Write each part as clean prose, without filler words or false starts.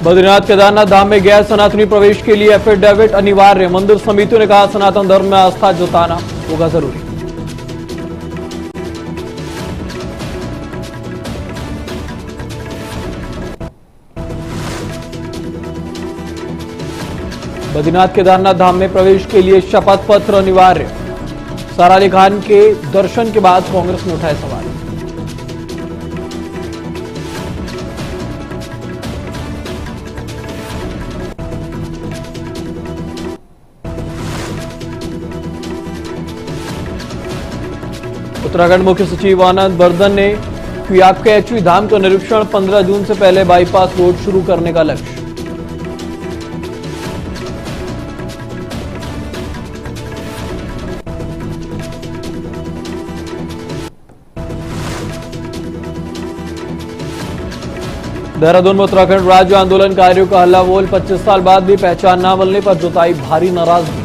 बद्रीनाथ केदारनाथ धाम में गैर सनातनी प्रवेश के लिए एफिडेविट अनिवार्य। मंदिर समितियों ने कहा सनातन धर्म में आस्था जताना होगा जरूरी। बद्रीनाथ केदारनाथ धाम में प्रवेश के लिए शपथ पत्र अनिवार्य। सारा अली खान के दर्शन के बाद कांग्रेस ने उठाए सवाल। उत्तराखंड मुख्य सचिव आनंद बर्धन ने क्याकचुई धाम का निरीक्षण। 15 जून से पहले बाईपास रोड शुरू करने का लक्ष्य। देहरादून में उत्तराखंड राज्य आंदोलनकारियों का हल्ला बोल। 25 साल बाद भी पहचान न मिलने पर जताई भारी नाराजगी।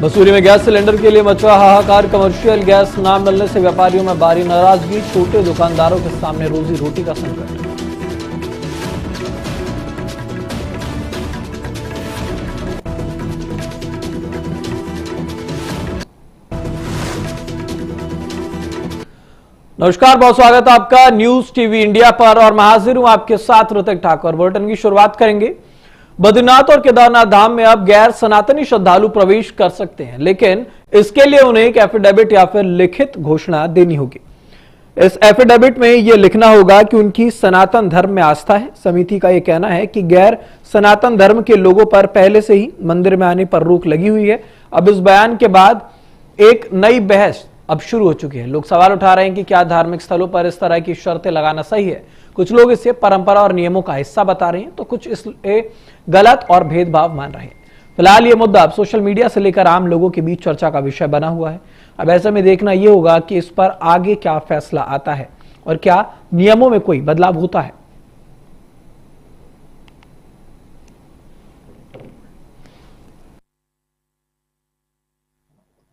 मसूरी में गैस सिलेंडर के लिए मचा हाहाकार। कमर्शियल गैस न मिलने से व्यापारियों में भारी नाराजगी। छोटे दुकानदारों के सामने रोजी रोटी का संकट। नमस्कार, बहुत स्वागत है आपका न्यूज टीवी इंडिया पर और मैं हाजिर हूं आपके साथ ऋतिक ठाकुर। बुलेटिन की शुरुआत करेंगे। बद्रीनाथ और केदारनाथ धाम में अब गैर सनातनी श्रद्धालु प्रवेश कर सकते हैं, लेकिन इसके लिए उन्हें एक एफिडेविट या फिर लिखित घोषणा देनी होगी। इस एफिडेविट में यह लिखना होगा कि उनकी सनातन धर्म में आस्था है। समिति का यह कहना है कि गैर सनातन धर्म के लोगों पर पहले से ही मंदिर में आने पर रोक लगी हुई है। अब इस बयान के बाद एक नई बहस अब शुरू हो चुकी है। लोग सवाल उठा रहे हैं कि क्या धार्मिक स्थलों पर इस तरह की शर्तें लगाना सही है। कुछ लोग इसे परंपरा और नियमों का हिस्सा बता रहे हैं, तो कुछ इसे गलत और भेदभाव मान रहे हैं। फिलहाल ये मुद्दा अब सोशल मीडिया से लेकर आम लोगों के बीच चर्चा का विषय बना हुआ है। अब ऐसे में देखना यह होगा कि इस पर आगे क्या फैसला आता है और क्या नियमों में कोई बदलाव होता है।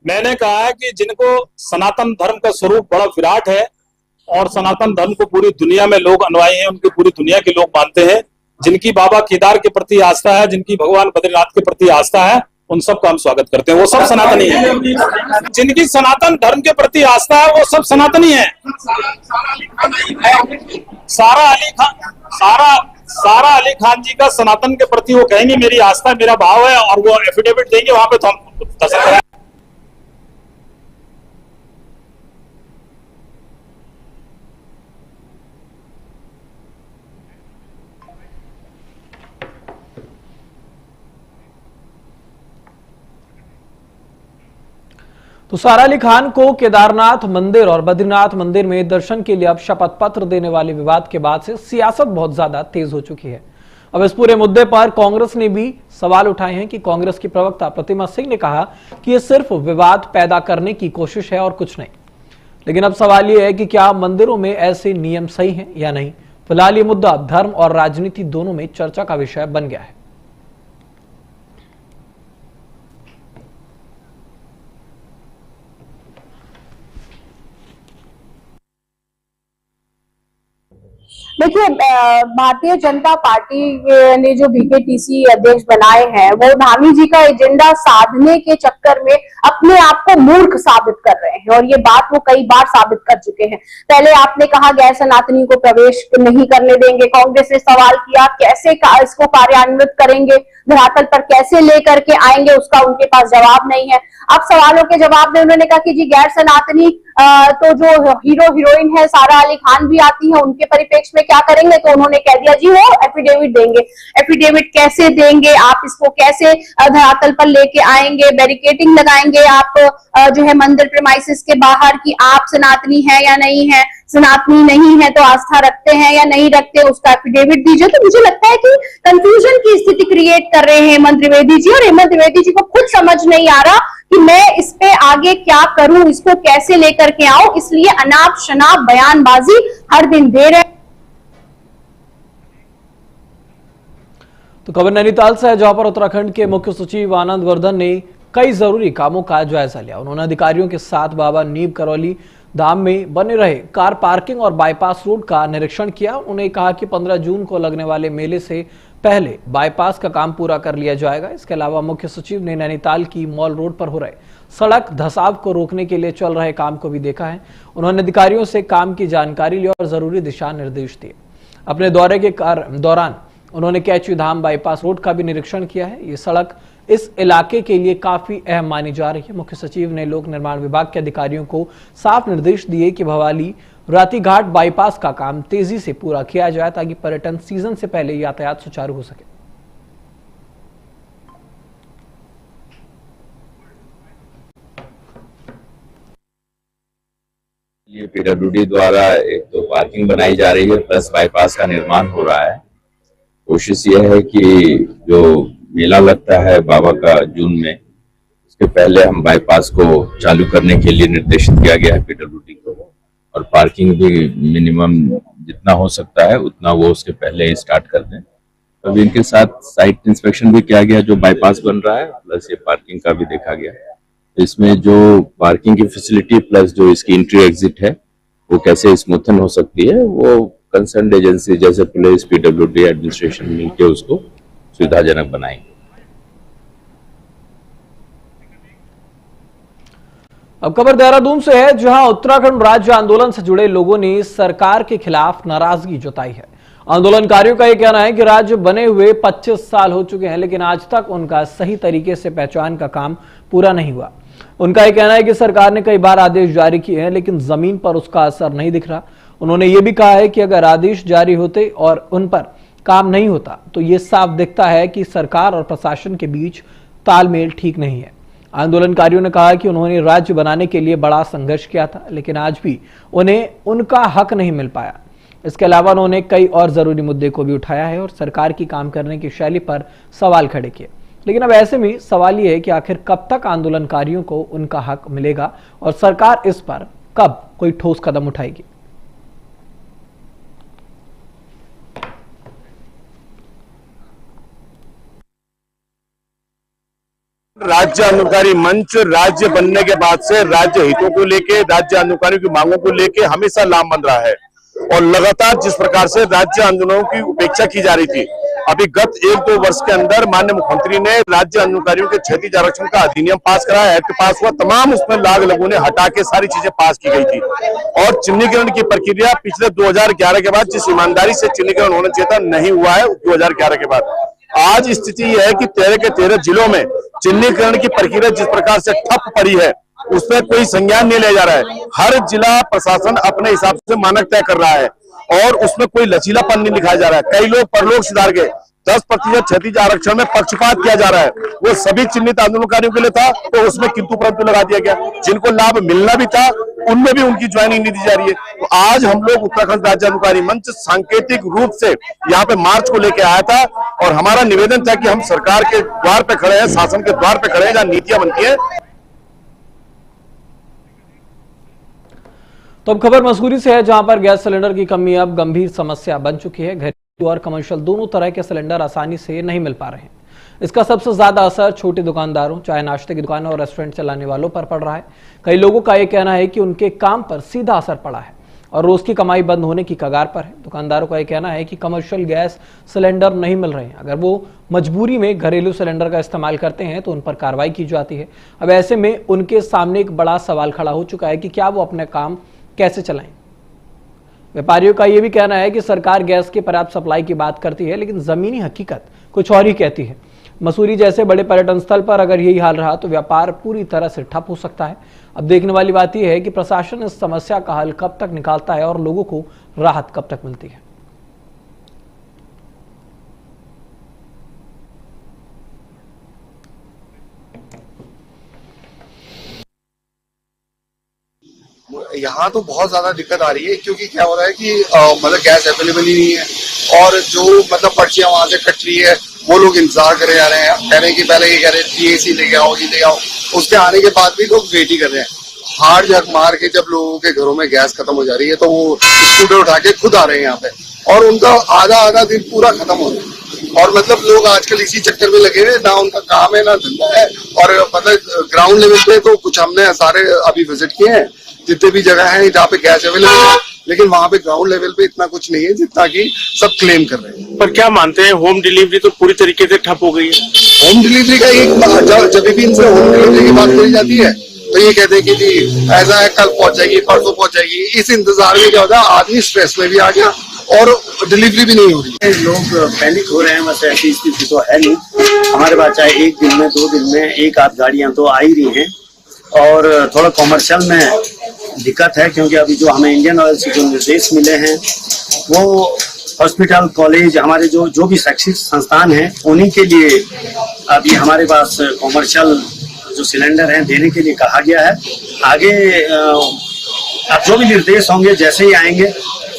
मैंने कहा है कि जिनको सनातन धर्म का स्वरूप बड़ा विराट है और सनातन धर्म को पूरी दुनिया में लोग अनुयायी हैं, उनकी पूरी दुनिया के लोग मानते हैं, जिनकी बाबा केदार के प्रति आस्था है, जिनकी भगवान बद्रीनाथ के प्रति आस्था है, उन सबका हम स्वागत करते हैं। वो सब सनातनी है। जिनकी सनातन धर्म के प्रति आस्था है वो सब सनातनी है। सारा अली खान जी का सनातन के प्रति वो कहेंगे मेरी आस्था मेरा भाव है और वो एफिडेविट देंगे, वहां पे तो हम दस्तखत कराएंगे। तो सारा अली खान को केदारनाथ मंदिर और बद्रीनाथ मंदिर में दर्शन के लिए अब शपथ पत्र देने वाले विवाद के बाद से सियासत बहुत ज्यादा तेज हो चुकी है। अब इस पूरे मुद्दे पर कांग्रेस ने भी सवाल उठाए हैं कि कांग्रेस की प्रवक्ता प्रतिमा सिंह ने कहा कि यह सिर्फ विवाद पैदा करने की कोशिश है और कुछ नहीं। लेकिन अब सवाल यह है कि क्या मंदिरों में ऐसे नियम सही हैं या नहीं। फिलहाल ये मुद्दा धर्म और राजनीति दोनों में चर्चा का विषय बन गया है। देखिए, भारतीय जनता पार्टी ने जो बीकेटीसी अध्यक्ष बनाए हैं वो धामी जी का एजेंडा साधने के चक्कर में अपने आप को मूर्ख साबित कर रहे हैं और ये बात वो कई बार साबित कर चुके हैं। पहले आपने कहा गैर सनातनी को प्रवेश नहीं करने देंगे। कांग्रेस ने सवाल किया कैसे इसको कार्यान्वित करेंगे, धरातल पर कैसे लेकर के आएंगे, उसका उनके पास जवाब नहीं है। अब सवालों के जवाब में उन्होंने कहा कि जी गैर सनातनी तो जो हीरो हीरोइन है सारा अली खान भी आती है, उनके परिप्रेक्ष्य में क्या करेंगे, तो उन्होंने कह दिया जी वो एफिडेविट देंगे। एफिडेविट कैसे देंगे, आप इसको कैसे धरातल पर लेके आएंगे, बैरिकेडिंग लगाएंगे आप जो है मंदिर प्रेमाइसिस के बाहर कि आप सनातनी है या नहीं है, सनातनी नहीं है तो आस्था रखते हैं या नहीं रखते, उसका एफिडेविट दीजिए। तो मुझे लगता है कि कंफ्यूजन की स्थिति क्रिएट कर रहे हैं हेमंत द्विवेदी जी, और हेमंत द्विवेदी जी को खुद समझ नहीं आ रहा कि मैं इस पे आगे क्या करूं, इसको कैसे लेकर के आऊं, इसलिए अनाप शनाप बयानबाजी हर दिन दे रहे हैं। तो खबर नैनीताल से है, जहां पर उत्तराखंड के मुख्य सचिव आनंद वर्धन ने कई जरूरी कामों का जायजा लिया। उन्होंने अधिकारियों के साथ बाबा नीम करौली धाम में बने रहे कार पार्किंग और बाईपास रोड का निरीक्षण किया। उन्होंने कहा कि 15 जून को लगने वाले मेले से पहले बाईपास का काम पूरा कर लिया जाएगा। इसके अलावा मुख्य सचिव ने नैनीताल की मॉल रोड पर हो रहे सड़क धंसाव को रोकने के लिए चल रहे काम को भी देखा है। उन्होंने अधिकारियों से काम की जानकारी ली और जरूरी दिशा निर्देश दिए। अपने दौरे के दौरान उन्होंने कैची धाम बाईपास रोड का भी निरीक्षण किया है। ये सड़क इस इलाके के लिए काफी अहम मानी जा रही है। मुख्य सचिव ने लोक निर्माण विभाग के अधिकारियों को साफ निर्देश दिए कि भवाली रातीघाट बाईपास का काम तेजी से पूरा किया जाए ताकि पर्यटन सीजन से पहले यातायात सुचारू हो सके। ये पीडब्ल्यूडी द्वारा एक तो पार्किंग बनाई जा रही है, प्लस बाईपास का निर्माण हो रहा है। कोशिश ये है कि जो मेला लगता है बाबा का जून में, उसके पहले हम बाईपास को चालू करने के लिए निर्देशित किया गया है पीडब्ल्यूडी को, और पार्किंग भी मिनिमम जितना हो सकता है उतना वो उसके पहले स्टार्ट कर दें। अभी इनके साथ साइट इंस्पेक्शन भी किया गया जो बाईपास बन रहा है, प्लस ये पार्किंग का भी देखा गया। इसमें जो पार्किंग की फैसिलिटी प्लस जो इसकी एंट्री एग्जिट है वो कैसे स्मूथन हो सकती है, वो कंसर्न एजेंसी जैसे पुलिस, पीडब्ल्यूडी, एडमिनिस्ट्रेशन मिलकर उसको सुविधाजनक बनाएंगे। अब खबर देहरादून से है, जहां उत्तराखंड राज्य आंदोलन से जुड़े लोगों ने सरकार के खिलाफ नाराजगी जताई है। आंदोलनकारियों का यह कहना है कि राज्य बने हुए 25 साल हो चुके हैं, लेकिन आज तक उनका सही तरीके से पहचान का काम पूरा नहीं हुआ। उनका यह कहना है कि सरकार ने कई बार आदेश जारी किए हैं, लेकिन जमीन पर उसका असर नहीं दिख रहा। उन्होंने ये भी कहा है कि अगर आदेश जारी होते और उन पर काम नहीं होता तो ये साफ दिखता है कि सरकार और प्रशासन के बीच तालमेल ठीक नहीं है। आंदोलनकारियों ने कहा कि उन्होंने राज्य बनाने के लिए बड़ा संघर्ष किया था, लेकिन आज भी उन्हें उनका हक नहीं मिल पाया। इसके अलावा उन्होंने कई और जरूरी मुद्दे को भी उठाया है और सरकार की काम करने की शैली पर सवाल खड़े किए। लेकिन अब ऐसे में सवाल यह है कि आखिर कब तक आंदोलनकारियों को उनका हक मिलेगा और सरकार इस पर कब कोई ठोस कदम उठाएगी। राज्य आंदोलनकारी मंच राज्य बनने के बाद से राज्य हितों को लेके, राज्य आंदोलनकारियों की मांगों को लेके हमेशा लामबंद रहा है और लगातार जिस प्रकार से राज्य आंदोलनों की उपेक्षा की जा रही थी, अभी गत 1-2 वर्ष के अंदर माननीय मुख्यमंत्री ने राज्य आंदोलनकारियों के क्षैतिज आरक्षण का अधिनियम पास कराया, एक्ट पास हुआ, तमाम उसमें लाग लगों ने हटा के सारी चीजें पास की गई थी। और चिन्हीकरण की प्रक्रिया पिछले 2011 के बाद जिस ईमानदारी से चिन्हीकरण होना चाहिए था नहीं हुआ है 2011 के बाद। आज स्थिति यह है कि 13 के 13 जिलों में चिन्हीकरण की प्रक्रिया जिस प्रकार से ठप पड़ी है उसमें कोई संज्ञान नहीं लिया जा रहा है। हर जिला प्रशासन अपने हिसाब से मानक तय कर रहा है और उसमें कोई लचीलापन नहीं दिखाया जा रहा है। कई लोग परलोक सिधार गए, 10% क्षैतिज आरक्षण में पक्षपात किया जा रहा है। वो सभी चिन्हित आंदोलनकारियों के लिए था तो उसमें किंतु परंतु लगा दिया गया। जिनको लाभ मिलना भी था उनमें भी उनकी ज्वाइनिंग नहीं दी जा रही है। तो आज हम लोग उत्तराखंड राज्य आंदोलनकारी मंच सांकेतिक रूप से यहाँ पे मार्च को लेकर आया था और हमारा निवेदन था कि हम सरकार के द्वार पे खड़े हैं, शासन के द्वार पे खड़े हैं, जहाँ नीतियां बनती है। तो अब खबर मसूरी से है, जहां पर गैस सिलेंडर की कमी अब गंभीर समस्या बन चुकी है। घरेलू और कमर्शियल दोनों तरह के सिलेंडर आसानी से नहीं मिल पा रहे हैं। इसका सबसे ज्यादा असर छोटे दुकानदारों, चाय नाश्ते की दुकानों और रेस्टोरेंट चलाने वालों पर पड़ रहा है। कई लोगों का यह कहना है कि उनके काम पर सीधा असर पड़ा है और रोज की कमाई बंद होने की कगार पर है। दुकानदारों का यह कहना है कि कमर्शियल गैस सिलेंडर नहीं मिल रहे हैं। अगर वो मजबूरी में घरेलू सिलेंडर का इस्तेमाल करते हैं तो उन पर कार्रवाई की जाती है। अब ऐसे में उनके सामने एक बड़ा सवाल खड़ा हो चुका है कि क्या वो अपने काम कैसे चलाएं। व्यापारियों का यह भी कहना है कि सरकार गैस की पर्याप्त सप्लाई की बात करती है, लेकिन जमीनी हकीकत कुछ और ही कहती है। मसूरी जैसे बड़े पर्यटन स्थल पर अगर यही हाल रहा तो व्यापार पूरी तरह से ठप हो सकता है। अब देखने वाली बात यह है कि प्रशासन इस समस्या का हल कब तक निकालता है और लोगों को राहत कब तक मिलती है। यहाँ तो बहुत ज्यादा दिक्कत आ रही है क्योंकि क्या हो रहा है कि मतलब गैस अवेलेबल ही नहीं है और जो मतलब पर्चियां वहां से कट रही है वो लोग इंतजार करे जा रहे हैं। कह रहे हैं कि पहले ये कह रहे हैं एसी लेके आओ, ये ले आओ, उसके आने के बाद भी लोग वेट ही कर रहे हैं। हार्ड जग मार के जब लोगों के घरों में गैस खत्म हो जा रही है तो वो स्कूटर उठा के खुद आ रहे हैं यहाँ पे और उनका आधा दिन पूरा खत्म हो रहा है। और मतलब लोग आजकल इसी चक्कर में लगे हुए, ना उनका काम है ना धंधा है। और मतलब ग्राउंड लेवल पे तो कुछ हमने सारे अभी विजिट किए हैं, जितने भी जगह है जहाँ पे गैस अवेलेबल है, लेकिन वहां पे ग्राउंड लेवल पे इतना कुछ नहीं है जितना कि सब क्लेम कर रहे हैं। पर क्या मानते हैं, होम डिलीवरी तो पूरी तरीके से ठप हो गई है। होम डिलीवरी का एक जब भी इनसे होम डिलीवरी की बात करी जाती है तो ये कहते हैं कि जी ऐसा है, कल पहुंच जाएगी, परसों पहुंच जाएगी। इस इंतजार में क्या होता है, आदमी स्ट्रेस में भी आ गया और डिलीवरी भी नहीं हो रही। लोग पैनिक हो रहे हैं, वैसे ऐसी स्थिति तो है नहीं। हमारे पास चाहे एक दिन में 2 दिन में एक आध गाड़ियां तो आ ही रही हैं, और थोड़ा कॉमर्शियल में दिक्कत है, क्योंकि अभी जो हमें इंडियन ऑयल से जो निर्देश मिले हैं वो हॉस्पिटल, कॉलेज, हमारे जो भी शैक्षिक संस्थान हैं उन्हीं के लिए अभी हमारे पास कॉमर्शियल जो सिलेंडर हैं देने के लिए कहा गया है। आगे अब जो भी निर्देश होंगे जैसे ही आएंगे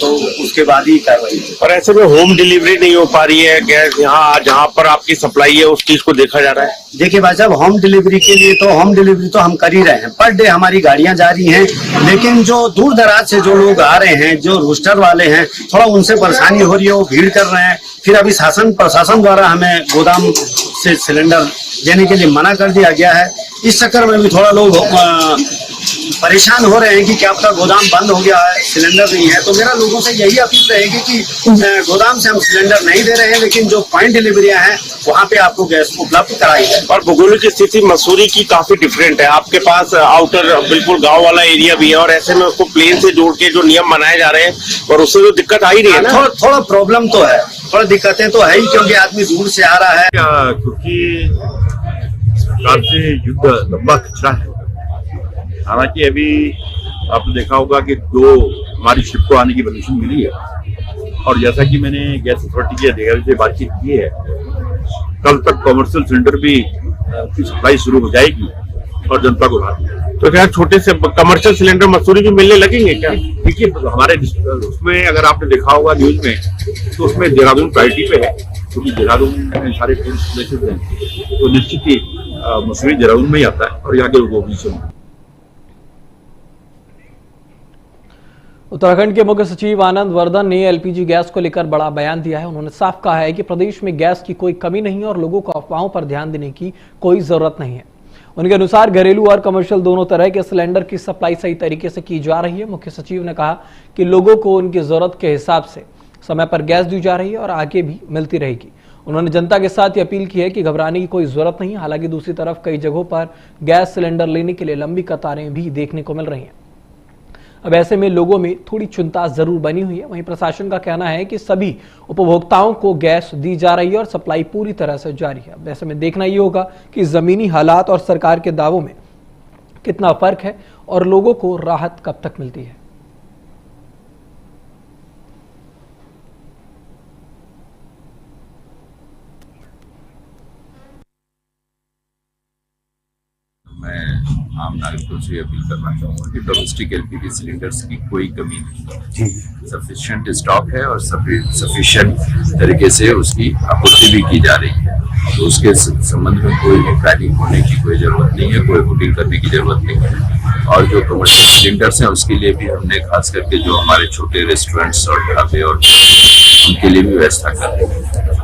तो उसके बाद ही कार्रवाई। और ऐसे में होम डिलीवरी नहीं हो पा रही है गैस, यहाँ जहाँ पर आपकी सप्लाई है उस चीज को देखा जा रहा है। देखिए भाई साहब, होम डिलीवरी के लिए तो होम डिलीवरी तो हम कर ही रहे हैं, पर डे हमारी गाड़ियां जा रही हैं, लेकिन जो दूर दराज से जो लोग आ रहे हैं, जो रोस्टर वाले हैं, थोड़ा उनसे परेशानी हो रही है, वो भीड़ कर रहे हैं। फिर अभी प्रशासन द्वारा हमें गोदाम से सिलेंडर देने के लिए मना कर दिया गया है। इस चक्कर में भी थोड़ा लोग परेशान हो रहे हैं कि क्या आपका गोदाम बंद हो गया है, सिलेंडर नहीं है। तो मेरा लोगों से यही अपील रहेगी कि गोदाम से हम सिलेंडर नहीं दे रहे हैं, लेकिन जो पॉइंट डिलीवरियां हैं वहां पे आपको गैस उपलब्ध कराई है। और भौगोलिक स्थिति मसूरी की काफी डिफरेंट है, आपके पास आउटर बिल्कुल गांव वाला एरिया भी है, और ऐसे में उसको प्लेन से जोड़ के जो नियम बनाए जा रहे हैं, और उससे तो दिक्कत आ ही रही है ना। थोड़ा प्रॉब्लम तो है, थोड़ा दिक्कतें तो है ही, क्योंकि आदमी दूर से आ रहा है। क्योंकि सरकार से युद्ध लंबा खिंचा है। हालांकि अभी आपने देखा होगा कि 2 हमारी शिप को आने की परमिशन मिली है, और जैसा कि मैंने गैस अथॉरिटी के अधिकारी से बातचीत की है, कल तक कमर्शियल सिलेंडर भी की सप्लाई शुरू हो जाएगी और जनता को राहत मिलेगी। तो क्या छोटे से कमर्शियल सिलेंडर मसूरी भी मिलने लगेंगे क्या? देखिए, हमारे उसमें अगर आपने देखा होगा न्यूज में, तो उसमें देहरादून प्रायोरिटी पे है, क्योंकि देहरादून में सारे टूरिस्ट प्लेसेस हैं, तो निश्चित ही मसूरी देहरादून में ही आता है और यहाँ के लोगों की। उत्तराखंड के मुख्य सचिव आनंद वर्धन ने एलपीजी गैस को लेकर बड़ा बयान दिया है। उन्होंने साफ कहा है कि प्रदेश में गैस की कोई कमी नहीं है और लोगों को अफवाहों पर ध्यान देने की कोई जरूरत नहीं है। उनके अनुसार घरेलू और कमर्शियल दोनों तरह के सिलेंडर की सप्लाई सही तरीके से की जा रही है। मुख्य सचिव ने कहा कि लोगों को उनकी जरूरत के हिसाब से समय पर गैस दी जा रही है और आगे भी मिलती रहेगी। उन्होंने जनता के साथ ये अपील की है कि घबराने की कोई जरूरत नहीं। हालांकि दूसरी तरफ कई जगहों पर गैस सिलेंडर लेने के लिए लंबी कतारें भी देखने को मिल रही हैं। अब ऐसे में लोगों में थोड़ी चिंता जरूर बनी हुई है। वहीं प्रशासन का कहना है कि सभी उपभोक्ताओं को गैस दी जा रही है और सप्लाई पूरी तरह से जारी है। अब ऐसे में देखना ये होगा कि जमीनी हालात और सरकार के दावों में कितना फर्क है और लोगों को राहत कब तक मिलती है। मैं आम नागरिकों से अपील करना चाहूँगा कि डोमेस्टिक एलपीजी सिलेंडर्स की कोई कमी नहीं है, सफिशिएंट स्टॉक है और सफिशिएंट तरीके से उसकी आपूर्ति भी की जा रही है। तो उसके संबंध में कोई भी पैनिक होने की कोई जरूरत नहीं है, कोई होल्डिंग करने की जरूरत नहीं है। और जो कमर्शियल सिलेंडर्स हैं उसके लिए भी हमने खास करके जो हमारे छोटे रेस्टोरेंट्स और ढाबे और उनके लिए भी व्यवस्था कर रहे हैं।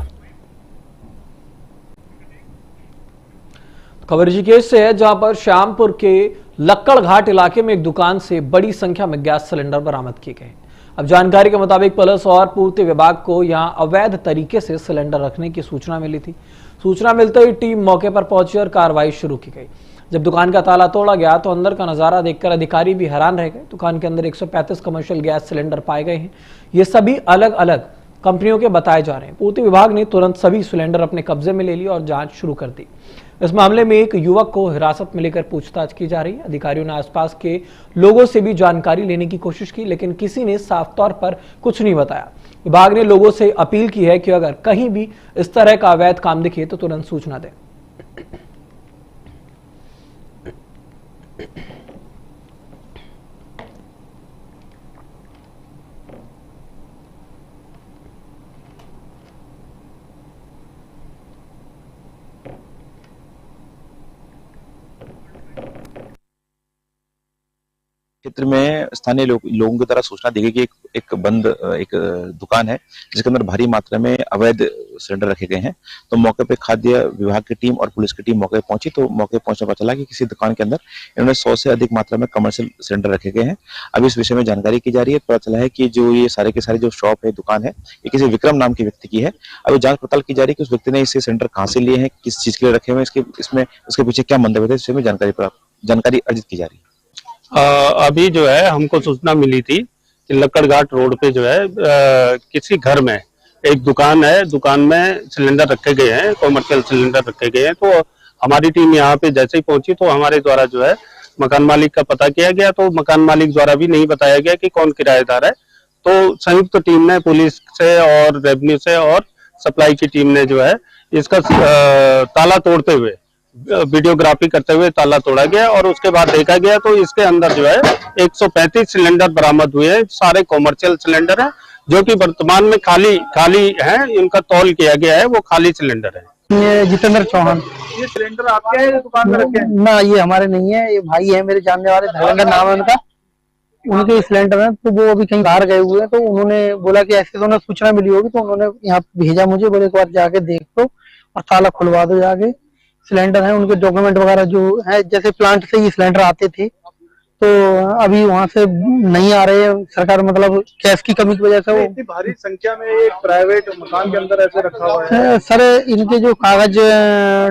खबर ऋषिकेश से है, जहां पर श्यामपुर के लक्कड़ घाट इलाके में एक दुकान से बड़ी संख्या में गैस सिलेंडर बरामद किए गए। अब जानकारी के मुताबिक पुलिस और पूर्ति विभाग को यहां अवैध तरीके से सिलेंडर रखने की सूचना मिली थी। सूचना मिलते ही टीम मौके पर पहुंची और कार्रवाई शुरू की गई। जब दुकान का ताला तोड़ा गया तो अंदर का नजारा देखकर अधिकारी भी हैरान रह गए। दुकान के अंदर 135 कमर्शियल गैस सिलेंडर पाए गए हैं। ये सभी अलग अलग कंपनियों के बताए जा रहे हैं। पूर्ति विभाग ने तुरंत सभी सिलेंडर अपने कब्जे में ले लिए और जांच शुरू कर दी। इस मामले में एक युवक को हिरासत में लेकर पूछताछ की जा रही है। अधिकारियों ने आसपास के लोगों से भी जानकारी लेने की कोशिश की, लेकिन किसी ने साफ तौर पर कुछ नहीं बताया। विभाग ने लोगों से अपील की है कि अगर कहीं भी इस तरह का अवैध काम दिखे तो तुरंत सूचना दें। क्षेत्र में स्थानीय लोगों की तरह सूचना दी गई कि एक बंद एक दुकान है जिसके अंदर भारी मात्रा में अवैध सिलेंडर रखे गए हैं। तो मौके पे खाद्य विभाग की टीम और पुलिस की टीम मौके पे पहुंची, तो मौके पे पहुंचने पता चला कि किसी दुकान के अंदर इन्होंने 100 से अधिक मात्रा में कमर्शियल सिलेंडर रखे गए हैं। अभी इस विषय में जानकारी की जा रही है। पता चला है कि जो ये सारे के सारे जो शॉप है, दुकान है, ये किसी विक्रम नाम के व्यक्ति की है। अभी जांच पड़ताल की जा रही है कि उस व्यक्ति ने इसे सिलेंडर कहाँ से लिए हैं, किस चीज के लिए रखे हुए हैं, इसमें उसके पीछे क्या मंतव्य थे, इस विषय में जानकारी अर्जित की जा रही है। अभी जो है हमको सूचना मिली थी कि लक्कड़घाट रोड पे जो है किसी घर में एक दुकान है, दुकान में सिलेंडर रखे गए हैं, कॉमर्शियल सिलेंडर रखे गए हैं। तो हमारी टीम यहाँ पे जैसे ही पहुंची तो हमारे द्वारा जो है मकान मालिक का पता किया गया, तो मकान मालिक द्वारा भी नहीं बताया गया कि कौन किराएदार है। तो संयुक्त टीम ने पुलिस से और रेवेन्यू से और सप्लाई की टीम ने जो है इसका ताला तोड़ते हुए, वीडियोग्राफी करते हुए ताला तोड़ा गया और उसके बाद देखा गया तो इसके अंदर जो है 135 सिलेंडर बरामद हुए हैं। सारे कॉमर्शियल सिलेंडर हैं जो कि वर्तमान में खाली हैं। इनका तौल किया गया है, वो खाली सिलेंडर है। ये जितेंद्र चौहान। ये सिलेंडर आपके हैं, दुकान में रखे हैं? ना, ये हमारे नहीं है, ये भाई है मेरे जानने वाले, धर्मेंद्र नाम है उनका। उनके सिलेंडर हैं, तो वो अभी कहीं बाहर गए हुए हैं, तो उन्होंने बोला कि ऐसे तो उन्हें सूचना मिली होगी, तो उन्होंने यहाँ भेजा मुझे, बोले एक बार जाके देख लो और ताला खुलवा दो जाके। सिलेंडर है, उनके डॉक्यूमेंट वगैरह जो है, जैसे प्लांट से ये सिलेंडर आते थे तो अभी वहां से नहीं आ रहे हैं। सरकार मतलब कैश की कमी की वजह से वो इतनी भारी संख्या में एक प्राइवेट मकान के अंदर ऐसे रखा हुआ है। सर, इनके जो कागज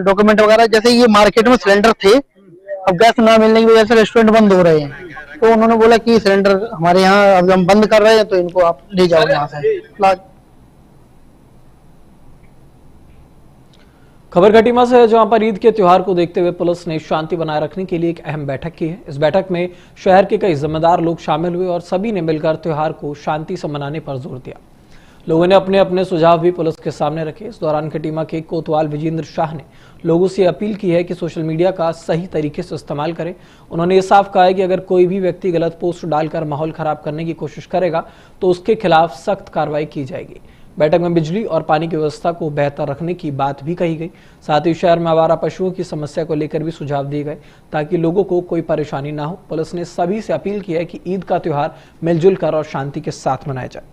डॉक्यूमेंट वगैरह, जैसे ये मार्केट में सिलेंडर थे, अब गैस ना मिलने की वजह से रेस्टोरेंट बंद हो रहे हैं, तो उन्होंने बोला कि सिलेंडर हमारे यहाँ अब हम बंद कर रहे हैं, तो इनको आप ले जाओ यहाँ से। खबर खटीमा से है, जहां पर ईद के त्योहार को देखते हुए पुलिस ने शांति बनाए रखने के लिए एक अहम बैठक की है। इस बैठक में शहर के कई जिम्मेदार लोग शामिल हुए और सभी ने मिलकर त्योहार को शांति से मनाने पर जोर दिया। लोगों ने अपने अपने सुझाव भी पुलिस के सामने रखे। इस दौरान खटीमा के कोतवाल विजेंद्र शाह ने लोगों से अपील की है कि सोशल मीडिया का सही तरीके से इस्तेमाल करें। उन्होंने ये साफ कहा है कि अगर कोई भी व्यक्ति गलत पोस्ट डालकर माहौल खराब करने की कोशिश करेगा तो उसके खिलाफ सख्त कार्रवाई की जाएगी। बैठक में बिजली और पानी की व्यवस्था को बेहतर रखने की बात भी कही गई। साथ ही शहर में आवारा पशुओं की समस्या को लेकर भी सुझाव दिए गए ताकि लोगों को कोई परेशानी ना हो। पुलिस ने सभी से अपील की है कि ईद का त्योहार मिलजुल कर और शांति के साथ मनाया जाए।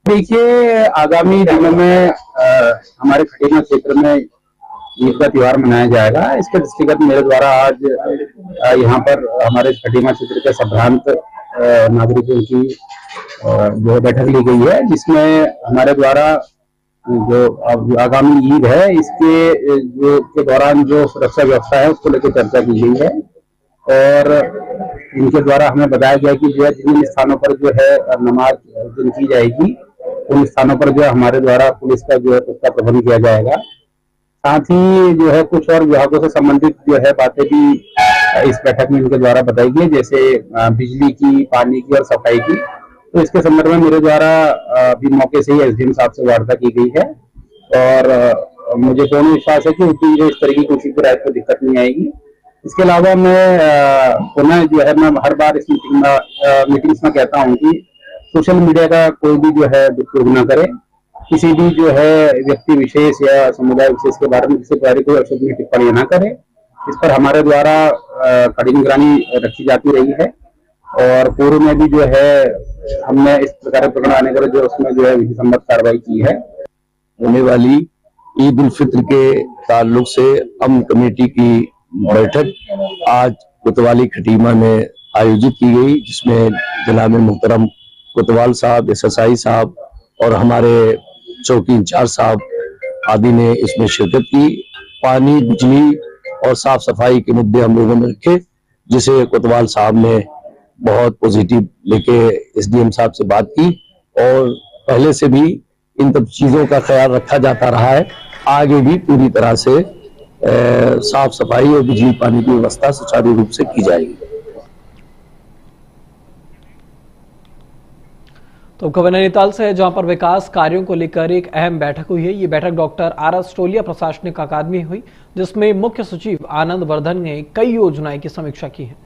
देखिए, आगामी दिनों में हमारे खटीमा क्षेत्र में ईद का त्योहार मनाया जाएगा। इसके दृष्टिगत मेरे द्वारा आज यहाँ पर हमारे खटीमा क्षेत्र के संभ्रांत नागरिकों की जो बैठक ली गई है, जिसमें हमारे द्वारा जो आगामी ईद है इसके जो के दौरान जो सुरक्षा व्यवस्था है उसको लेकर चर्चा की गई है और इनके द्वारा हमें बताया गया कि जो है जिन स्थानों पर जो है नमाज दिन की जाएगी उन स्थानों पर जो है हमारे द्वारा पुलिस का जो है उसका प्रबंध किया जाएगा। साथ ही जो है कुछ और विभागों से संबंधित जो है बातें भी इस बैठक में इनके द्वारा बताई गई, जैसे बिजली की, पानी की और सफाई की। तो इसके संदर्भ में मेरे द्वारा अभी मौके से ही एसडीएम साहब से वार्ता की गई है और मुझे पूर्ण विश्वास है कि उनकी जो इस तरह की कोशिश की रायत को दिक्कत नहीं आएगी। इसके अलावा मैं पुनः जो है मैं हर बार इस मीटिंग्स में कहता हूँ कि सोशल मीडिया का कोई भी जो है दुरुपयोग न करे। किसी भी जो है व्यक्ति विशेष या समुदाय विशेष के बारे में किसी प्रकार की अशुभ टिप्पणी न करे। इस पर हमारे द्वारा कड़ी निगरानी रखी जाती रही है और पूर्व में भी जो है हमने इस प्रकार प्रकरण आने पर जो उसमें जो है विधि सम्मत कार्रवाई की है। होने वाली ईद उल फित्र के ताल्लुक से अमन कमेटी की बैठक आज कोतवाली खटीमा में आयोजित की गई, जिसमें जनाब मुहतरम कोतवाल साहब, एसएसआई साहब और हमारे चौकी इंचार्ज साहब आदि ने इसमें शिरकत की। पानी, बिजली और साफ सफाई के मुद्दे हम लोगों ने रखे, जिसे कोतवाल साहब ने बहुत पॉजिटिव लेके एसडीएम साहब से बात की और पहले से भी इन सब चीजों का ख्याल रखा जाता रहा है। आगे भी पूरी तरह से साफ सफाई और बिजली पानी की व्यवस्था सुचारू रूप से की जाएगी। तो खबर नैनीताल से है, जहां पर विकास कार्यों को लेकर एक अहम बैठक हुई है। ये बैठक डॉक्टर आर.एस. टोलिया प्रशासनिक अकादमी हुई, जिसमें मुख्य सचिव आनंद वर्धन ने कई योजनाएं की समीक्षा की है।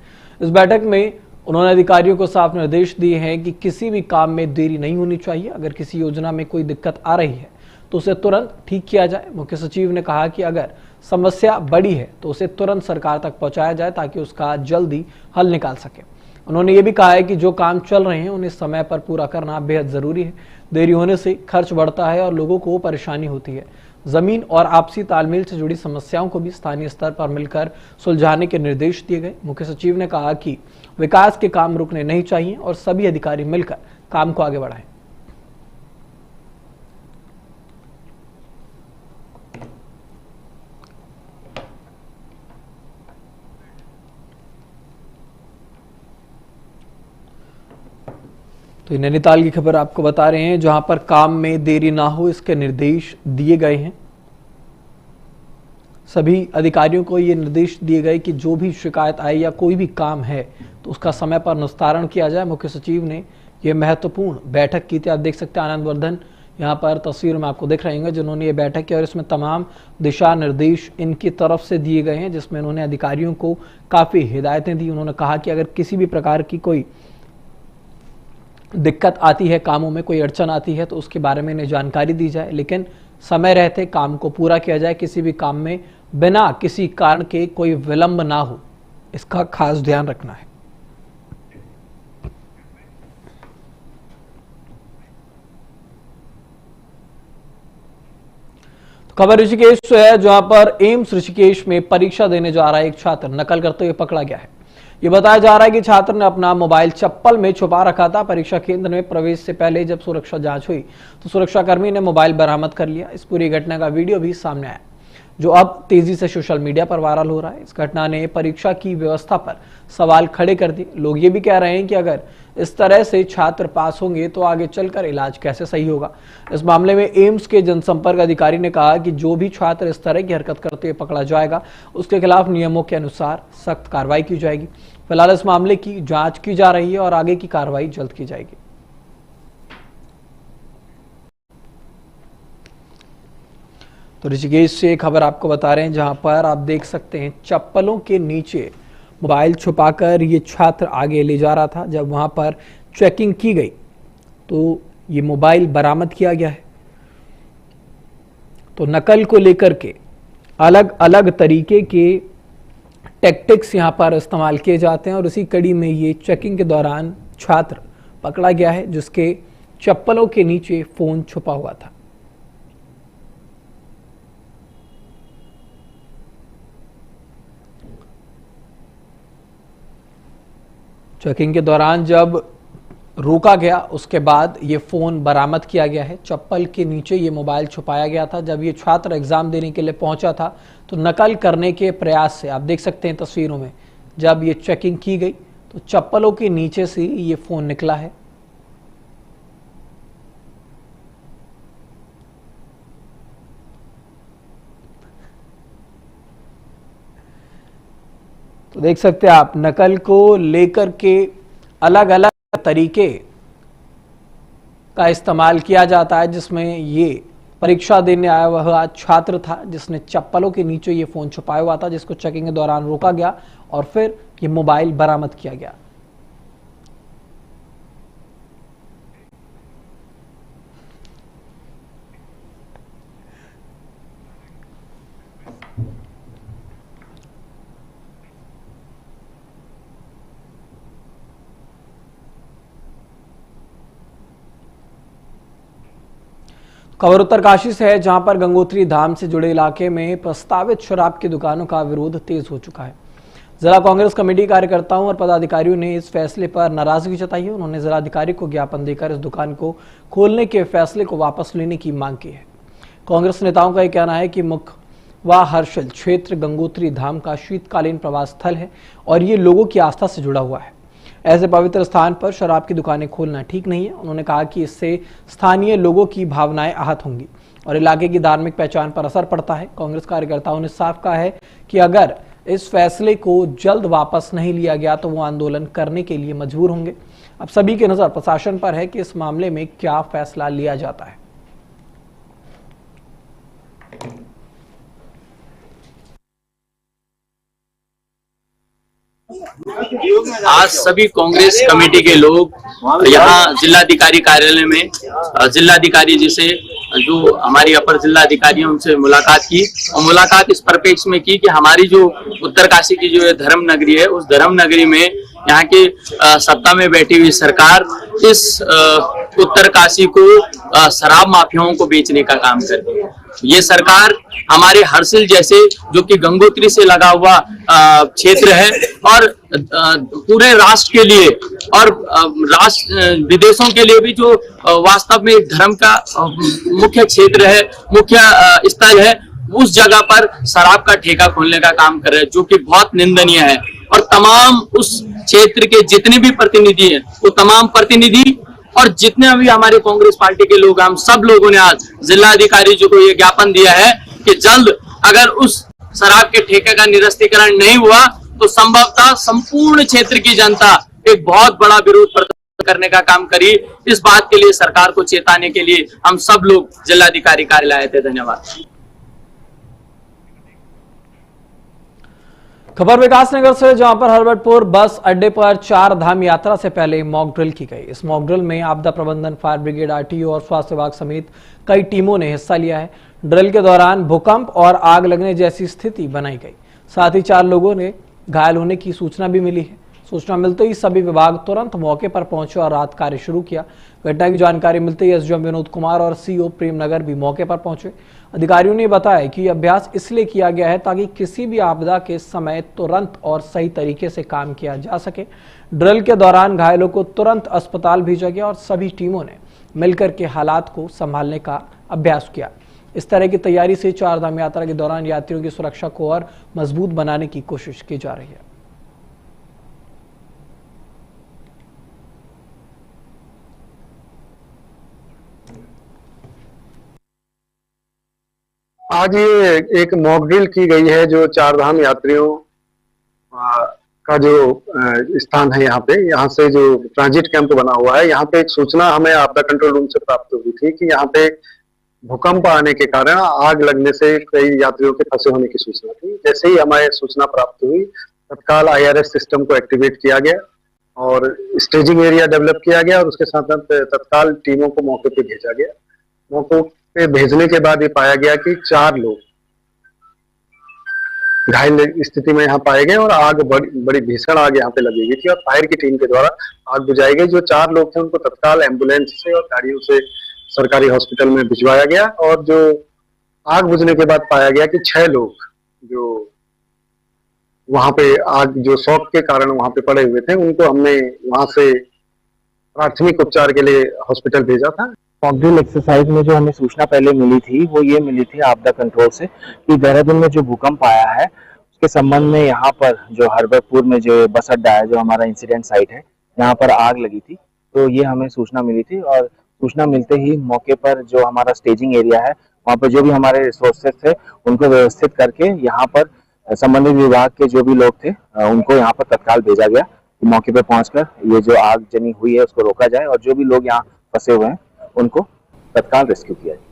इस बैठक में उन्होंने अधिकारियों को साफ निर्देश दिए हैं कि किसी भी काम में देरी नहीं होनी चाहिए। अगर किसी योजना में कोई दिक्कत आ रही है तो उसे तुरंत ठीक किया जाए। मुख्य सचिव ने कहा कि अगर समस्या बड़ी है तो उसे तुरंत सरकार तक पहुंचाया जाए ताकि उसका जल्दी हल निकाल सके। उन्होंने ये भी कहा है कि जो काम चल रहे हैं उन्हें समय पर पूरा करना बेहद जरूरी है। देरी होने से खर्च बढ़ता है और लोगों को परेशानी होती है। जमीन और आपसी तालमेल से जुड़ी समस्याओं को भी स्थानीय स्तर पर मिलकर सुलझाने के निर्देश दिए गए। मुख्य सचिव ने कहा कि विकास के काम रुकने नहीं चाहिए और सभी अधिकारी मिलकर काम को आगे बढ़ाएं। तो नैनीताल की खबर आपको बता रहे हैं, जहां पर काम में देरी ना हो इसके निर्देश दिए गए हैं। सभी अधिकारियों को ये निर्देश दिए गए कि जो भी शिकायत आए या कोई भी काम है तो उसका समय पर निस्तारण किया जाए। मुख्य सचिव ने यह महत्वपूर्ण बैठक की थी। आप देख सकते हैं आनंद वर्धन यहाँ पर तस्वीर में आपको दिख रहे होंगे, जिन्होंने ये बैठक की और इसमें तमाम दिशा निर्देश इनकी तरफ से दिए गए हैं, जिसमें उन्होंने अधिकारियों को काफ़ी हिदायतें दी। उन्होंने कहा कि अगर किसी भी प्रकार की कोई दिक्कत आती है, कामों में कोई अड़चन आती है तो उसके बारे में इन्हें जानकारी दी जाए, लेकिन समय रहते काम को पूरा किया जाए। किसी भी काम में बिना किसी कारण के कोई विलंब ना हो, इसका खास ध्यान रखना है। तो खबर ऋषिकेश से है, जहां पर एम्स ऋषिकेश में परीक्षा देने जा रहा है एक छात्र नकल करते हुए पकड़ा गया है। ये बताया जा रहा है कि छात्र ने अपना मोबाइल चप्पल में छुपा रखा था। परीक्षा केंद्र में प्रवेश से पहले जब सुरक्षा जांच हुई तो सुरक्षाकर्मी ने मोबाइल बरामद कर लिया। इस पूरी घटना का वीडियो भी सामने आया, जो अब तेजी से सोशल मीडिया पर वायरल हो रहा है। इस घटना ने परीक्षा की व्यवस्था पर सवाल खड़े कर दिए। लोग ये भी कह रहे हैं कि अगर इस तरह से छात्र पास होंगे तो आगे चलकर इलाज कैसे सही होगा। इस मामले में एम्स के जनसंपर्क अधिकारी ने कहा कि जो भी छात्र इस तरह की हरकत करते हुए पकड़ा जाएगा उसके खिलाफ नियमों के अनुसार सख्त कार्रवाई की जाएगी। फिलहाल इस मामले की जांच की जा रही है और आगे की कार्रवाई जल्द की जाएगी। तो ऋषिकेश से खबर आपको बता रहे हैं, जहां पर आप देख सकते हैं चप्पलों के नीचे मोबाइल छुपाकर ये छात्र आगे ले जा रहा था। जब वहां पर चेकिंग की गई तो ये मोबाइल बरामद किया गया है। तो नकल को लेकर के अलग अलग तरीके के टैक्टिक्स यहां पर इस्तेमाल किए जाते हैं और इसी कड़ी में ये चेकिंग के दौरान छात्र पकड़ा गया है, जिसके चप्पलों के नीचे फोन छुपा हुआ था। चेकिंग के दौरान जब रोका गया उसके बाद ये फोन बरामद किया गया है। चप्पल के नीचे ये मोबाइल छुपाया गया था। जब ये छात्र एग्जाम देने के लिए पहुंचा था तो नकल करने के प्रयास से, आप देख सकते हैं तस्वीरों में, जब ये चेकिंग की गई तो चप्पलों के नीचे से ये फोन निकला है। तो देख सकते हैं आप, नकल को लेकर के अलग अलग तरीके का इस्तेमाल किया जाता है, जिसमें ये परीक्षा देने आया हुआ छात्र था जिसने चप्पलों के नीचे ये फोन छुपाया हुआ था, जिसको चेकिंग के दौरान रोका गया और फिर ये मोबाइल बरामद किया गया। खबर उत्तरकाशी से है, जहां पर गंगोत्री धाम से जुड़े इलाके में प्रस्तावित शराब की दुकानों का विरोध तेज हो चुका है। जिला कांग्रेस कमेटी कार्यकर्ताओं और पदाधिकारियों ने इस फैसले पर नाराजगी जताई है। उन्होंने जिलाधिकारी को ज्ञापन देकर इस दुकान को खोलने के फैसले को वापस लेने की मांग की है। कांग्रेस नेताओं का यह कहना है कि मुख्य व हर्षल क्षेत्र गंगोत्री धाम का शीतकालीन प्रवास स्थल है और ये लोगों की आस्था से जुड़ा हुआ है। ऐसे पवित्र स्थान पर शराब की दुकानें खोलना ठीक नहीं है। उन्होंने कहा कि इससे स्थानीय लोगों की भावनाएं आहत होंगी और इलाके की धार्मिक पहचान पर असर पड़ता है। कांग्रेस कार्यकर्ताओं ने साफ कहा है कि अगर इस फैसले को जल्द वापस नहीं लिया गया तो वो आंदोलन करने के लिए मजबूर होंगे। अब सभी की नजर प्रशासन पर है कि इस मामले में क्या फैसला लिया जाता है। आज सभी कांग्रेस कमेटी के लोग यहाँ जिलाधिकारी कार्यालय में जिलाधिकारी जी से जो हमारी अपर जिला अधिकारी हैं उनसे मुलाकात की, और मुलाकात इस परिप्रेक्ष्य में की कि हमारी जो उत्तरकाशी की जो धर्म नगरी है, उस धर्म नगरी में यहाँ के सत्ता में बैठी हुई सरकार इस उत्तरकाशी को शराब माफियाओं को बेचने का काम कर रही है। ये सरकार हमारे हर्सिल जैसे जो कि गंगोत्री से लगा हुआ क्षेत्र है और पूरे राष्ट्र के लिए और राष्ट्र विदेशों के लिए भी जो वास्तव में धर्म का मुख्य क्षेत्र है, मुख्य स्थल है, उस जगह पर शराब का ठेका खोलने का काम कर रहे हैं, जो कि बहुत निंदनीय है। और तमाम उस क्षेत्र के जितने भी प्रतिनिधि हैं, वो तमाम प्रतिनिधि और जितने अभी हमारे कांग्रेस पार्टी के लोग, हम सब लोगों ने आज जिलाधिकारी जी को ये ज्ञापन दिया है कि जल्द अगर उस शराब के ठेके का निरस्तीकरण नहीं हुआ तो संभवतः संपूर्ण क्षेत्र की जनता एक बहुत बड़ा विरोध प्रदर्शन करने का काम करी। इस बात के लिए सरकार को चेताने के लिए हम सब लोग जिलाधिकारी कार्यालय आए थे। धन्यवाद। खबर विकासनगर से, जहां पर हरवटपुर बस अड्डे पर 4 धाम यात्रा से पहले मॉक ड्रिल की गई। इस मॉक ड्रिल में आपदा प्रबंधन, फायर ब्रिगेड, आरटीओ और स्वास्थ्य विभाग समेत कई टीमों ने हिस्सा लिया है। ड्रिल के दौरान भूकंप और आग लगने जैसी स्थिति बनाई गई। साथ ही 4 लोगों ने घायल होने की सूचना भी मिली है। सूचना मिलते ही सभी विभाग तुरंत मौके पर पहुंचे और राहत कार्य शुरू किया। घटना की जानकारी मिलते ही एसडीएम विनोद कुमार और सीओ प्रेमनगर भी मौके पर पहुंचे। अधिकारियों ने बताया कि अभ्यास इसलिए किया गया है ताकि किसी भी आपदा के समय तुरंत और सही तरीके से काम किया जा सके। ड्रिल के दौरान घायलों को तुरंत अस्पताल भेजा गया और सभी टीमों ने मिलकर के हालात को संभालने का अभ्यास किया। इस तरह की तैयारी से 4 धाम यात्रा के दौरान यात्रियों की सुरक्षा को और मजबूत बनाने की कोशिश की जा रही है। आज ये एक मॉक ड्रिल की गई है जो 4 धाम यात्रियों का जो स्थान है, यहाँ से जो ट्रांजिट कैंप बना हुआ है, यहाँ पे एक सूचना हमें आपदा कंट्रोल रूम से प्राप्त हुई थी कि यहाँ पे भूकंप आने के कारण आग लगने से कई यात्रियों के फंसे होने की सूचना थी। जैसे ही हमें सूचना प्राप्त हुई, तत्काल IRS सिस्टम को एक्टिवेट किया गया और स्टेजिंग एरिया डेवलप किया गया और उसके साथ तत्काल टीमों को मौके पे भेजा गया। मौके पे भेजने के बाद ये पाया गया कि 4 लोग घायल स्थिति में यहाँ पाए गए और आग बड़ी भीषण आग यहाँ पे लगी हुई थी और फायर की टीम के द्वारा आग बुझाई गई। जो 4 लोग थे उनको तत्काल एम्बुलेंस से और गाड़ियों से सरकारी हॉस्पिटल में भिजवाया गया और जो आग बुझने के बाद पाया गया कि 6 लोग जो वहां पे आग जो शॉक के कारण वहां पे पड़े हुए थे, उनको हमने वहां से प्राथमिक उपचार के लिए हॉस्पिटल भेजा था। मॉक ड्रिल एक्सरसाइज में जो हमें सूचना पहले मिली थी वो ये मिली थी आपदा कंट्रोल से कि देहरादून में जो भूकंप आया है उसके संबंध में यहाँ पर जो हरवटपुर में जो बस अड्डा है, जो हमारा इंसिडेंट साइट है, यहाँ पर आग लगी थी। तो ये हमें सूचना मिली थी और सूचना मिलते ही मौके पर जो हमारा स्टेजिंग एरिया है, वहाँ पर जो भी हमारे रिसोर्सेज थे उनको व्यवस्थित करके यहाँ पर संबंधित विभाग के जो भी लोग थे उनको यहाँ पर तत्काल भेजा गया। मौके पर पहुंचकर ये जो आग जनी हुई है उसको रोका जाए और जो भी लोग यहाँ फंसे हुए हैं उनको तत्काल रेस्क्यू किया जाए।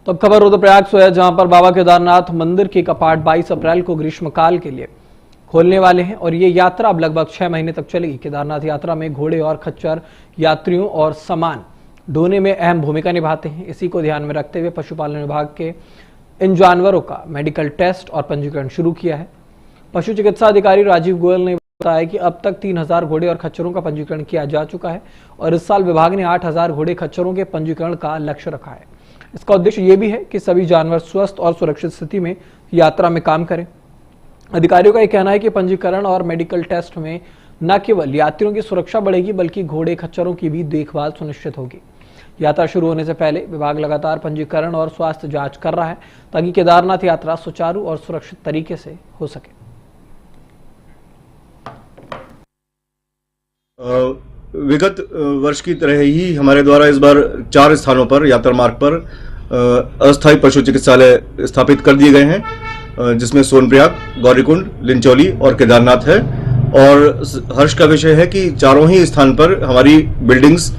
तो अब खबर रुद्रप्रयाग से है, जहां पर बाबा केदारनाथ मंदिर के कपाट 22 अप्रैल को ग्रीष्मकाल के लिए खोलने वाले हैं और ये यात्रा अब लगभग 6 महीने तक चलेगी। केदारनाथ यात्रा में घोड़े और खच्चर यात्रियों और सामान ढोने में अहम भूमिका निभाते हैं। इसी को ध्यान में रखते हुए पशुपालन विभाग के इन जानवरों का मेडिकल टेस्ट और पंजीकरण शुरू किया है। पशु चिकित्सा अधिकारी राजीव गोयल ने बताया कि अब तक 3000 घोड़े और खच्चरों का पंजीकरण किया जा चुका है और इस साल विभाग ने 8000 घोड़े खच्चरों के पंजीकरण का लक्ष्य रखा है। इसका उद्देश्य ये भी है कि सभी जानवर स्वस्थ और सुरक्षित स्थिति में यात्रा में काम करें। अधिकारियों का यह कहना है कि पंजीकरण और मेडिकल टेस्ट में न केवल यात्रियों की सुरक्षा बढ़ेगी बल्कि घोड़े खच्चरों की भी देखभाल सुनिश्चित होगी। यात्रा शुरू होने से पहले विभाग लगातार पंजीकरण और स्वास्थ्य जांच कर रहा है ताकि केदारनाथ यात्रा सुचारू और सुरक्षित तरीके से हो सके। विगत वर्ष की तरह ही हमारे द्वारा इस बार 4 स्थानों पर यात्रा मार्ग पर अस्थायी पशु चिकित्सालय स्थापित कर दिए गए हैं, जिसमें सोनप्रयाग, गौरीकुंड, लिंचौली और केदारनाथ है। और हर्ष का विषय है कि चारों ही स्थान पर हमारी बिल्डिंग्स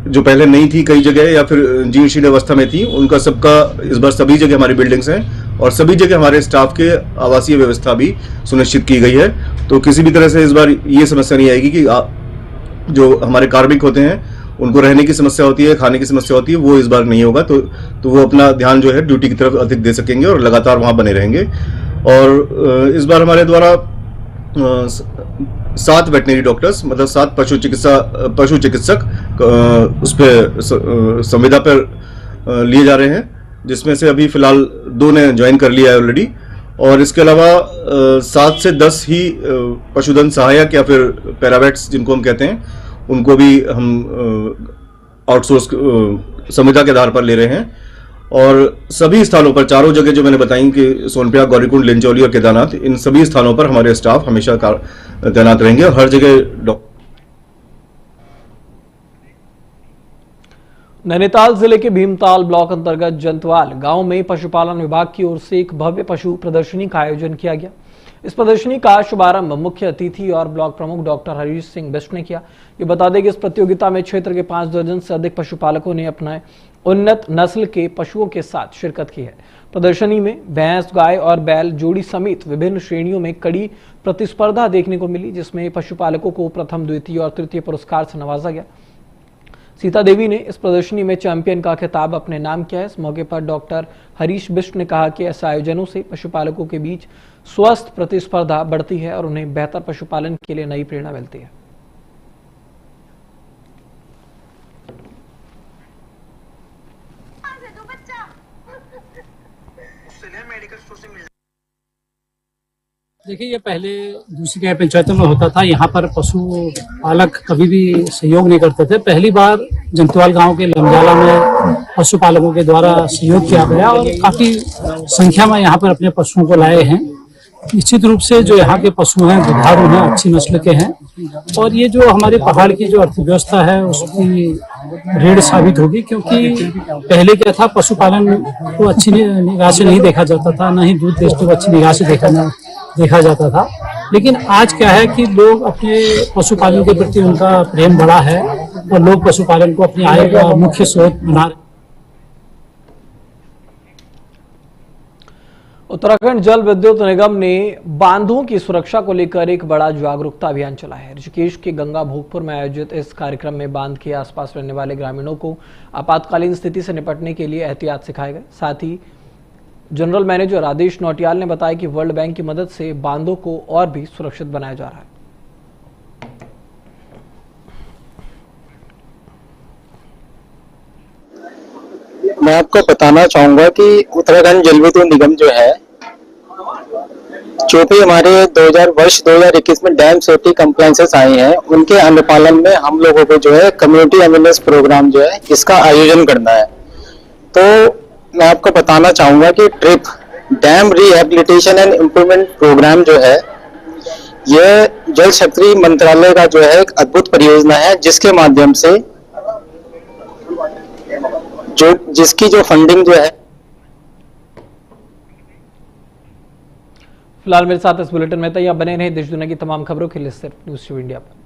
जो पहले नहीं थी कई जगह या फिर जीर्ण शीर्ण अवस्था में थी, उनका सबका इस बार सभी जगह हमारी बिल्डिंग्स हैं और सभी जगह हमारे स्टाफ के आवासीय व्यवस्था भी सुनिश्चित की गई है। तो किसी भी तरह से इस बार ये समस्या नहीं आएगी कि जो हमारे कार्मिक होते हैं उनको रहने की समस्या होती है, खाने की समस्या होती है, वो इस बार नहीं होगा। तो वो अपना ध्यान जो है ड्यूटी की तरफ अधिक दे सकेंगे और लगातार वहाँ बने रहेंगे। और इस बार हमारे द्वारा 7 वेटनरी डॉक्टर्स, मतलब 7 पशु चिकित्सक उस पर संविदा पर लिए जा रहे हैं, जिसमें से अभी फिलहाल 2 ने ज्वाइन कर लिया है ऑलरेडी। और इसके अलावा 7 से 10 ही पशुधन सहायक या फिर पैरावेट्स जिनको हम कहते हैं, उनको भी हम आउटसोर्स संविदा के आधार पर ले रहे हैं। और सभी स्थानों पर, चारों जगह जो मैंने बताई कि सोनप्रयाग, गौरीकुंड, लिंचौली और केदारनाथ, इन सभी स्थानों पर हमारे स्टाफ हमेशा तैनात रहेंगे और हर जगह नैनीताल जिले के भीमताल ब्लॉक अंतर्गत जंतवाल गांव में पशुपालन विभाग की ओर से एक भव्य पशु प्रदर्शनी का आयोजन किया गया। इस प्रदर्शनी का शुभारंभ मुख्य अतिथि और ब्लॉक प्रमुख डॉक्टर हरीश सिंह बिष्ट ने किया। ये बता दें कि इस प्रतियोगिता में क्षेत्र के 5 दर्जन से अधिक पशुपालकों ने अपने उन्नत नस्ल के पशुओं के साथ शिरकत की है। प्रदर्शनी में भैंस, गाय और बैल जोड़ी समेत विभिन्न श्रेणियों में कड़ी प्रतिस्पर्धा देखने को मिली, जिसमें पशुपालकों को प्रथम, द्वितीय और तृतीय पुरस्कार से नवाजा गया। सीता देवी ने इस प्रदर्शनी में चैंपियन का खिताब अपने नाम किया है। इस मौके पर डॉक्टर हरीश बिष्ट ने कहा कि ऐसे आयोजनों से पशुपालकों के बीच स्वस्थ प्रतिस्पर्धा बढ़ती है और उन्हें बेहतर पशुपालन के लिए नई प्रेरणा मिलती है। देखिए, ये पहले दूसरी गाय पंचायतों में होता था। यहाँ पर पशु पालक कभी भी सहयोग नहीं करते थे। पहली बार जंतवाल गांव के लमजाला में पशुपालकों के द्वारा सहयोग किया गया और काफी संख्या में यहाँ पर अपने पशुओं को लाए हैं। निश्चित रूप से जो यहाँ के पशु हैं दुधारू हैं, अच्छी नस्ल के हैं और ये जो हमारे पहाड़ की जो अर्थव्यवस्था है उसकी रीढ़ साबित होगी, क्योंकि पहले क्या था, पशुपालन को अच्छी निगाह से नहीं देखा जाता था, न ही दूध बेचने को अच्छी निगाह से देखा जाता था। लेकिन आज क्या है कि लोग अपने पशुपालन के प्रति उनका प्रेम बढ़ा है और लोग पशुपालन को अपनी आय का मुख्य स्रोत बना रहे। उत्तराखंड जल विद्युत निगम ने बांधों की सुरक्षा को लेकर एक बड़ा जागरूकता अभियान चलाया है। ऋषिकेश के गंगा भोगपुर में आयोजित इस कार्यक्रम में बांध के आसपास रहने वाले ग्रामीणों को आपातकालीन स्थिति से निपटने के लिए एहतियात सिखाए गए। साथ ही जनरल मैनेजर आदेश नौटियाल ने बताया कि वर्ल्ड बैंक की मदद से बांधों को और भी सुरक्षित बनाया जा रहा है। मैं आपको बताना चाहूंगा कि उत्तराखंड जल विद्युत निगम जो है, जो भी हमारे 2021 में डैम सेफ्टी कंप्लायंसेस आए हैं, उनके अनुपालन में हम लोगों को जो है कम्युनिटी अवेयरनेस प्रोग्राम जो है इसका आयोजन करना है। तो मैं आपको बताना चाहूंगा कि DRIP dam rehabilitation and improvement programme जो है, यह जल शक्ति मंत्रालय का जो है एक अद्भुत परियोजना है, जिसके माध्यम से जिसकी जो फंडिंग जो है। फिलहाल मेरे साथ इस बुलेटिन में तो बने रहे देश दुनिया की तमाम खबरों के लिए सिर्फ न्यूज़ 2 इंडिया पर।